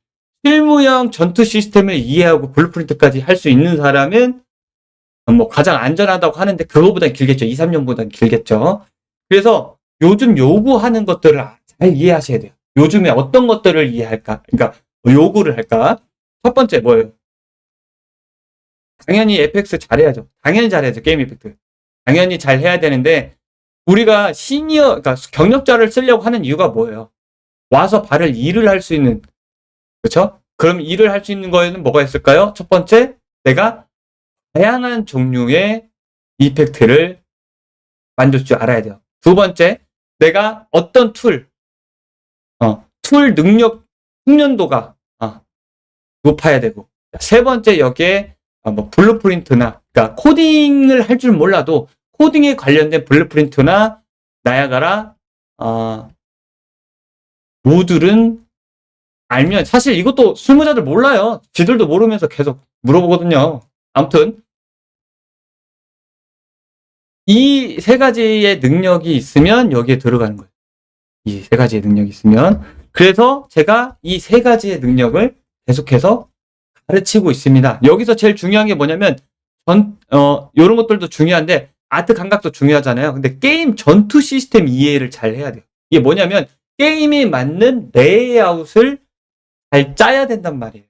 실무형 전투 시스템을 이해하고 블루프린트까지 할 수 있는 사람은, 뭐, 가장 안전하다고 하는데, 그거보단 길겠죠. 2, 3년보단 길겠죠. 그래서 요즘 요구하는 것들을 잘 이해하셔야 돼요. 요즘에 어떤 것들을 이해할까? 그러니까, 요구를 할까? 첫 번째 뭐예요? 당연히 FX 잘해야죠. 당연히 잘해야죠. 게임 이펙트. 당연히 잘 해야 되는데, 우리가 그러니까 경력자를 쓰려고 하는 이유가 뭐예요? 와서 일을 할 수 있는, 그렇죠? 그럼 일을 할 수 있는 거에는 뭐가 있을까요? 첫 번째, 내가 다양한 종류의 이펙트를 만들 줄 알아야 돼요. 두 번째, 내가 어떤 툴 능력 숙련도가 높아야 되고, 세 번째, 여기에 뭐 블루프린트나, 그러니까 코딩을 할 줄 몰라도 코딩에 관련된 블루프린트나 나야가라 모듈은 알면, 사실 이것도 실무자들 몰라요. 지들도 모르면서 계속 물어보거든요. 아무튼 이 세 가지의 능력이 있으면 여기에 들어가는 거예요. 이 세 가지의 능력이 있으면. 그래서 제가 이 세 가지의 능력을 계속해서 가르치고 있습니다. 여기서 제일 중요한 게 뭐냐면, 요런 것들도 중요한데, 아트 감각도 중요하잖아요. 근데 게임 전투 시스템 이해를 잘 해야 돼요. 이게 뭐냐면, 게임에 맞는 레이아웃을 잘 짜야 된단 말이에요.